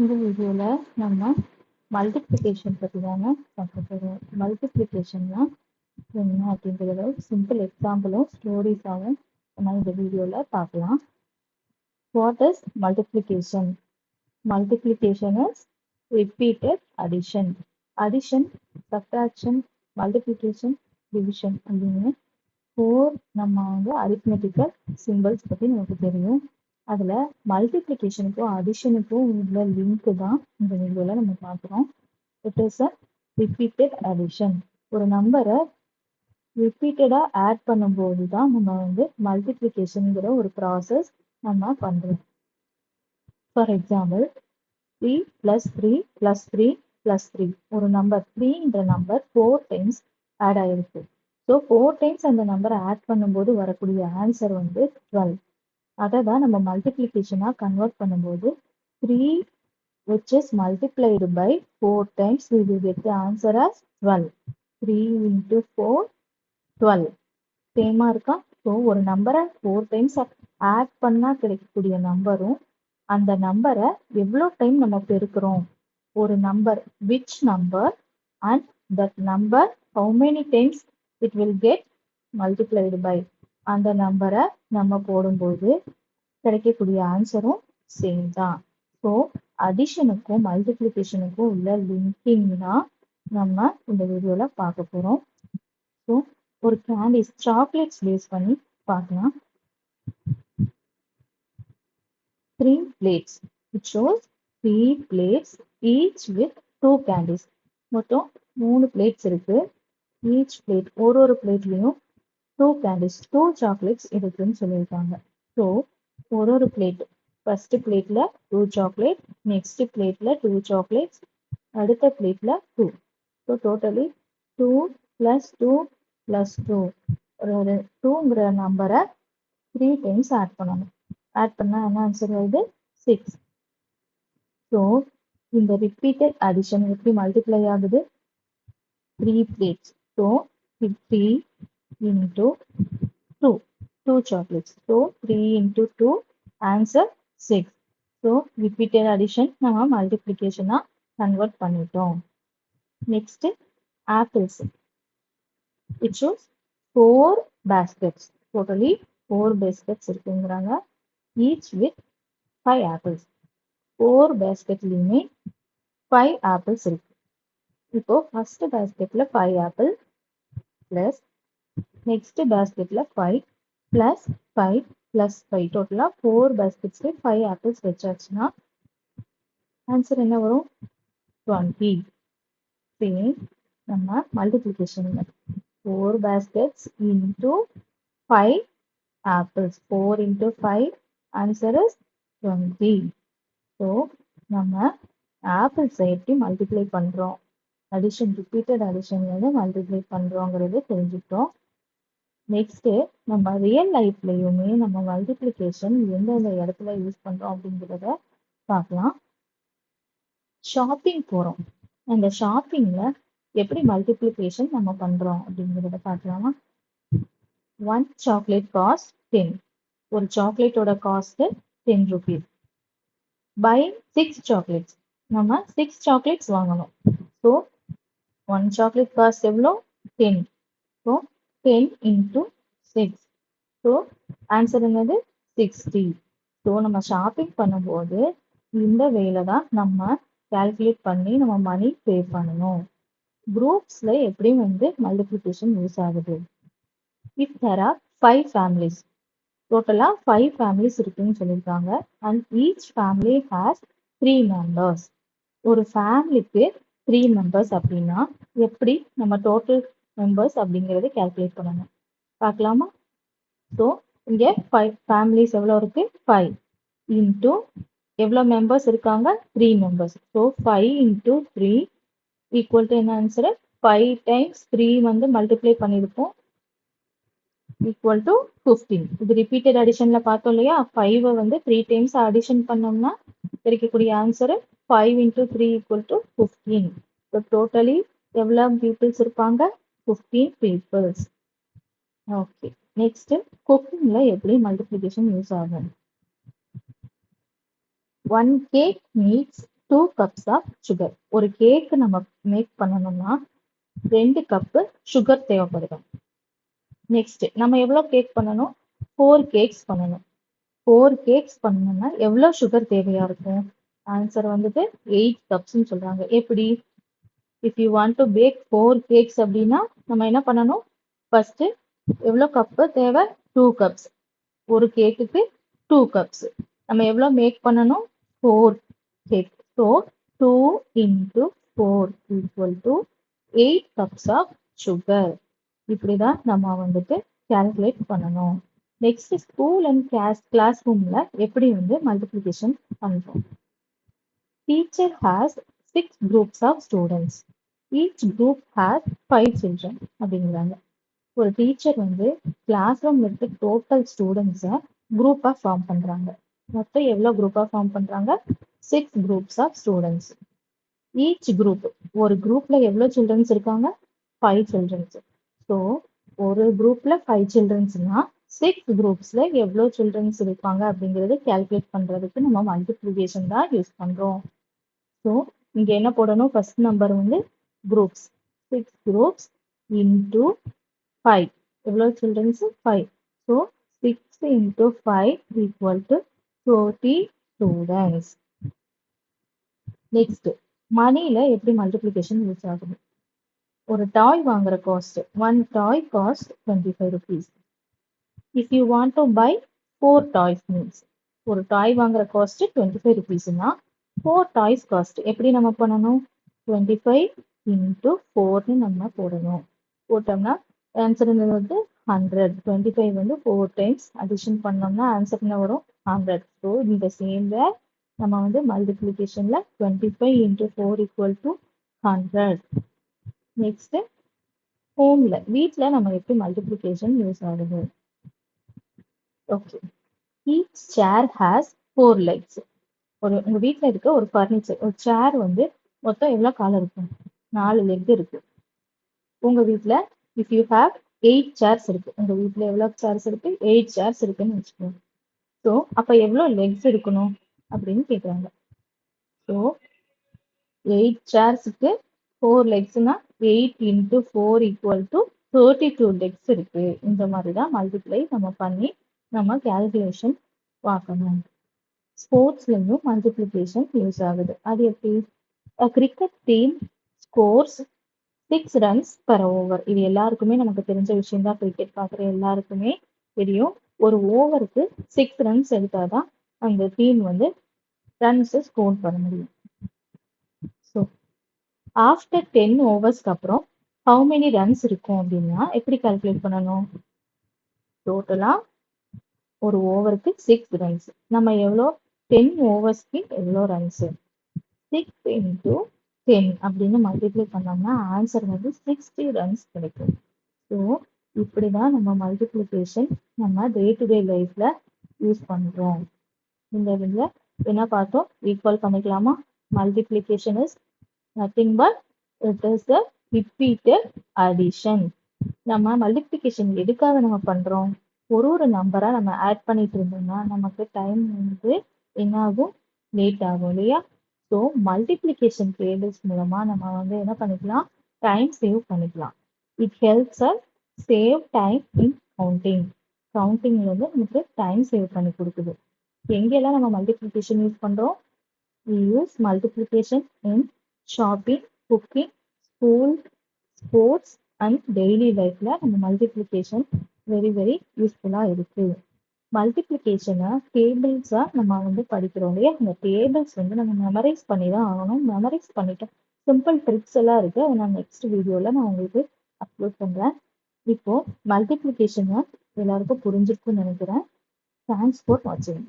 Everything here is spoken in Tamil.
இந்த வீடியோவில் நம்ம மல்டிப்ளிகேஷன் பற்றி தாங்க பார்க்க போகிறோம். மல்டிப்ளிகேஷன்னா என்ன அப்படிங்கிறத சிம்பிள் எக்ஸாம்பிளும் ஸ்டோரிஸாகவும் நம்ம இந்த வீடியோவில் பார்க்கலாம். What is multiplication? Multiplication is repeated addition. Addition, subtraction, multiplication, division அப்படின்னு 4 நம்ம வந்து அரித்மெட்டிக்கல் சிம்பிள்ஸ் பற்றி நமக்கு தெரியும். அதில் மல்டிப்ளிகேஷனுக்கும் அடிஷனுக்கும் உள்ள லிங்க் தான் இந்த வீடியோவில் நம்ம பார்க்குறோம். It is a repeated addition. ஒரு நம்பரை ரிப்பீட்டடாக ஆட் பண்ணும்போது தான் நம்ம வந்து மல்டிப்ளிகேஷனுங்கிற ஒரு ப்ராசஸ் நம்ம பண்ணுறோம். ஃபார் எக்ஸாம்பிள் 3 + 3 + 3 + 3 ஒரு நம்பர் 3ன்ற நம்பர் 4 டைம்ஸ் ஆட் ஆயிருக்கு. ஸோ 4 டைம்ஸ் அந்த நம்பரை ஆட் பண்ணும்போது வரக்கூடிய ஆன்சர் வந்து 12. அதை தான் நம்ம மல்டிப்ளிகேஷனாக கன்வெர்ட் பண்ணும்போது 3 which is multiplied by 4 times we will get the answer as 12. 3 into 4 12. சேமா இருக்கா? ஸோ ஒரு நம்பரை 4 டைம்ஸ் ஆட் பண்ணால் கிடைக்கக்கூடிய நம்பரும் அந்த நம்பரை எவ்வளோ டைம் நம்ம பெருக்கிறோம், ஒரு number which number and that number how many times it will get multiplied by அந்த நம்பரை நம்ம போடும்போது கிடைக்கக்கூடிய ஆன்சரும் சேம் தான். ஸோ அடிஷனுக்கும் மல்டிப்ளிகேஷனுக்கும் உள்ள லிங்கிங் தான் நம்ம இந்த வீடியோவில் பார்க்க போகிறோம். ஸோ ஒரு கேண்டிஸ் சாக்லேட்ஸ் பேஸ் பண்ணி பார்க்கலாம். 3 plates. It shows 3 plates each with 2 candies. மொத்தம் 3 plates இருக்கு. Each plate ஒரு பிளேட்லையும் 2 candies 2 chocolates இருக்குன்னு சொல்லியிருக்காங்க. ஸோ ஒரு பிளேட் ஃபர்ஸ்ட் பிளேட்ல 2 சாக்லேட், நெக்ஸ்ட் பிளேட்ல 2 chocolates, அடுத்த பிளேட்ல 2. ஸோ டோட்டலி 2 + 2 + 2 ஒரு 2ங்கிற நம்பரை 3 டைம்ஸ் ஆட் பண்ணணும். ஆட் பண்ணால் என்ன ஆன்சர் வருது? 6. ஸோ இந்த ரிப்பீட்டட் அடிஷன் எப்படி மல்டிப்ளை ஆகுது? 3 plates. So 3 into 2. 2 chocolates. So 3 into 2 answer 6. So repeated addition நம்ம மல்டிப்ளிகேஷனாக கன்வெர்ட் பண்ணிட்டோம். Next apples. It shows 4 baskets. Totally 4 baskets இருக்குங்கிறாங்க. Each with 5 apples. 4 பேஸ்கெட்லையுமே 5 apples இருக்கு. இப்போ ஃபர்ஸ்ட் பேஸ்கெட்ல 5 ஆப்பிள் பிளஸ் நெக்ஸ்ட் பேஸ்கெட்ல 5 பிளஸ் 5 பிளஸ் 5 டோட்டலா 4 பேஸ்கெட்ஸ்ல 5 ஆப்பிள்ஸ் வச்சாச்சுன்னா ஆன்சர் என்ன வரும்? 20. சேம் நம்ம multiplication 4 baskets into 5 apples. 4 into 5 answer is 20. So நம்ம ஆப்பிள்ஸை எப்படி மல்டிப்ளை பண்ணுறோம், அடிஷன் ரிப்பீட்டட் அடிஷன் வந்து மல்டிப்ளை பண்ணுறோங்கிறது தெரிஞ்சுக்கிட்டோம். நெக்ஸ்ட்டு நம்ம ரியல் லைஃப்லையுமே நம்ம மல்டிப்ளிகேஷன் எந்தெந்த இடத்துல யூஸ் பண்ணுறோம் அப்படிங்கிறத பார்க்கலாம். ஷாப்பிங் போகிறோம், அந்த ஷாப்பிங்கில் எப்படி மல்டிப்ளிகேஷன் நம்ம பண்ணுறோம் அப்படிங்கிறத பார்க்கலாமா? 1 chocolate cost 10. ஒரு சாக்லேட்டோட காஸ்ட்டு 10 rupees. Buy 6 chocolates. நம்ம 6 chocolates வாங்கணும். ஸோ 1 chocolate cost எவ்வளோ? 10. So 10 into 6. ஸோ ஆன்சர் என்னது? 60. ஸோ நம்ம ஷாப்பிங் பண்ணும்போது இந்த வேலை தான் நம்ம கால்குலேட் பண்ணி நம்ம மணி பே பண்ணணும். குரூப்ஸில் எப்படி வந்து மல்டிப்ளிகேஷன் யூஸ் ஆகுது? If there are 5 families. டோட்டலாக 5 families இருக்குன்னு சொல்லியிருக்காங்க. And each family has 3 members. ஒரு ஃபேமிலிக்கு 3 members அப்படின்னா எப்படி நம்ம டோட்டல் மெம்பர்ஸ் அப்படிங்கிறது கால்குலேட் பண்ணணும் பார்க்கலாமா? ஸோ இங்கே 5 families எவ்வளோ இருக்கு? 5 இன்ட்டு எவ்வளோ மெம்பர்ஸ் இருக்காங்க? 3 members. So 5 into 3 equal to என்ன ஆன்சரு? 5 times 3 வந்து மல்டிப்ளை பண்ணியிருப்போம் equal to 15. இது ரிப்பீட்டட் அடிஷன்ல பார்த்தோம் இல்லையா? 5 வந்து 3 டைம்ஸ் அடிஷன் பண்ணோம்னா கிடைக்கக்கூடிய answer 5 into 3 equal to 15. So totally எவ்வளோ பீப்புள்ஸ் இருப்பாங்க? 15 பீப்புள்ஸ். ஓகே, நெக்ஸ்ட் குக்கிங்ல எப்படி மல்டிப்ளிகேஷன் யூஸ் ஆகும்? 1 cake needs 2 cups of sugar. ஒரு கேக் நம்ம மேக் பண்ணணும்னா 2 கப்பு சுகர் தேவைப்படுது. நெக்ஸ்ட் நம்ம எவ்வளோ கேக் பண்ணணும்? 4 கேக்ஸ் பண்ணணும். 4 கேக்ஸ் பண்ணணும்னா எவ்வளோ சுகர் தேவையா இருக்கும்? ஆன்சர் வந்துட்டு 8 கப்ஸ்ன்னு சொல்றாங்க. எப்படி? If you want to bake 4 cakes அப்படின்னா நம்ம என்ன பண்ணணும்? ஃபர்ஸ்ட் எவ்வளோ கப்பு தேவை? 2 கப்ஸ். ஒரு கேக்குக்கு 2 கப்ஸ். நம்ம எவ்வளோ மேக் பண்ணணும்? 4 cake. So 2 into 4 equal to 8 cups of sugar. இப்படிதான் நம்ம வந்துட்டு கால்குலேட் பண்ணணும். நெக்ஸ்ட் ஸ்கூல் அண்ட் கிளாஸ் ரூம்ல எப்படி வந்து மல்டிப்ளிகேஷன் பண்றோம்? Teacher has 6 groups of students. Each group has 5 children அப்படிங்கிறாங்க. ஒரு டீச்சர் வந்து கிளாஸ் ரூம்ல இருக்க டோட்டல் ஸ்டூடெண்ட்ஸை குரூப்பா ஃபார்ம் பண்றாங்க. மொத்தம் எவ்வளவு குரூப்பா ஃபார்ம் பண்றாங்க? 6 groups of students. Each group, ஒரு குரூப்ல எவ்வளவு சில்ட்ரன்ஸ் இருக்காங்க? 5 சில்ட்ரன்ஸ். ஸோ ஒரு குரூப்ல 5 சில்ட்ரன்ஸ்னா 6 குரூப்ஸ்ல எவ்வளவு சில்ட்ரன்ஸ் இருப்பாங்க அப்படிங்கறது கால்குலேட் பண்றதுக்கு நம்ம மல்டிப்ளிகேஷன் தான் யூஸ் பண்றோம். ஸோ இங்க என்ன போடணும்? ஃபர்ஸ்ட் நம்பர் வந்து குரூப்ஸ். 6 groups into 5. எவ்வளவு childrens? 5. So 6 into 5 equal to 30 students. Next மணில எப்படி மல்டிப்ளிகேஷன் யூஸ் ஆகுது? ஒரு டாய் வாங்குற cost, one toy cost 25 rupees. If you want to buy 4 toys means, ஒரு டாய் வாங்குற காஸ்ட் 25 rupeesனா 4 டாய்ஸ் காஸ்ட் எப்படி நம்ம பண்ணணும்? 25 into 4 நம்ம போடணும். போட்டோம்னா ஆன்சர் வந்து 100. 25 வந்து 4 டைம்ஸ் அடிஷன் பண்ணோம்னா ஆன்சர் என்ன வரும்? 100. ஸோ இந்த சேம் வே நம்ம வந்து மல்டிப்ளிகேஷன்ல 25 into 4 equal to 100. நெக்ஸ்ட் ஹோம்ல, வீட்ல நம்ம எப்படி மல்டிப்ளிகேஷன் யூஸ் ஆகுது? Okay, each chair has 4 legs. உங்க வீட்ல இருக்க ஒரு ஃபர்னிச்சர், ஒரு சேர் வந்து மொத்தம் எவ்வளவு கால் இருக்கும்? 4 லெக் இருக்கு. உங்க வீட்ல இஃப் யூ ஹேவ் 8 சேர்ஸ் இருக்கு. உங்க வீட்ல எவ்வளவு சேர்ஸ் இருக்கு? 8 சேர்ஸ் இருக்குன்னு வச்சுக்கோங்க. ஸோ அப்ப எவ்வளவு லெக்ஸ் இருக்கணும் அப்படின்னு கேக்குறாங்க. ஸோ 8 சேர்ஸுக்கு 4 லெக்ஸ்னா 8 into 4 equal to 32 லெக்ஸ் இருக்கு. இந்த மாதிரி தான் மல்டிப்ளை நம்ம பண்ணி நம்ம கால்குலேஷன் பார்க்கணும். ஸ்போர்ட்ஸ்லயும் மல்டிப்ளிகேஷன் யூஸ் ஆகுது. அது எப்படி? Cricket team scores 6 runs per over. இது எல்லாருக்குமே நமக்கு தெரிஞ்ச விஷயம் தான். கிரிக்கெட் பார்க்குற எல்லாருக்குமே தெரியும். ஒரு ஓவருக்கு 6 runs எடுத்தாதான் அந்த டீம் வந்து ரன்ஸ் ஸ்கோர் பண்ண முடியும். ஸோ ஆஃப்டர் 10 ஓவர்ஸ்க்கு அப்புறம் ஹவு மெனி ரன்ஸ் இருக்கும் அப்படின்னா எப்படி கால்குலேட் பண்ணணும்? டோட்டலா ஒரு ஓவருக்கு 6 runs. நம்ம எவ்வளோ? 10 ஓவர்ஸ்க்கு எவ்வளோ ரன்ஸ்? 6 into 10 அப்படின்னு மல்டிப்ளை பண்ணோம்னா ஆன்சர் வந்து 60 runs கிடைக்கும். ஸோ இப்படிதான் நம்ம மல்டிப்ளிகேஷன் நம்ம டே டு டே லைஃப்ல யூஸ் பண்றோம். இந்த இதுல என்ன பார்த்தோம்? ஈக்குவல் பண்ணிக்கலாமா? Multiplication is nothing but it is a repeated addition. நம்ம மல்டிப்ளிகேஷன் எதுக்காக நம்ம பண்றோம்? ஒரு நம்பரா நம்ம ஆட் பண்ணிட்டு இருந்தோம்னா நமக்கு டைம் வந்து என்ன ஆகும்? லேட் ஆகும் இல்லையா? ஸோ மல்டிப்ளிகேஷன் டேபிள்ஸ் மூலமா நம்ம வந்து என்ன பண்ணிக்கலாம்? டைம் சேவ் பண்ணிக்கலாம். It helps us save time in counting. கவுண்டிங்ல வந்து நமக்கு டைம் சேவ் பண்ணி கொடுக்குது. எங்கெல்லாம் நம்ம மல்டிப்ளிகேஷன் யூஸ் பண்றோம்? We use multiplication in shopping, cooking, school, sports and daily lifeல நம்ம மல்டிப்ளிகேஷன் வெரி யூஸ்ஃபுல்லா இருக்கு. மல்டிப்ளிகேஷனை டேபிள்ஸா நம்ம வந்து படிக்கிறோம் இல்லையா? அந்த டேபிள்ஸ் வந்து நம்ம மெமரைஸ் பண்ணி தான் ஆகணும். மெமரைஸ் பண்ணிட்டோம். சிம்பிள் ட்ரிக்ஸ் எல்லாம் இருக்கு. அதை நான் நெக்ஸ்ட் வீடியோல நான் உங்களுக்கு அப்லோட் பண்றேன். இப்போ மல்டிப்ளிகேஷனை எல்லாருக்கும் புரிஞ்சிருக்குன்னு நினைக்கிறேன். தேங்க்ஸ் ஃபார் வாட்சிங்.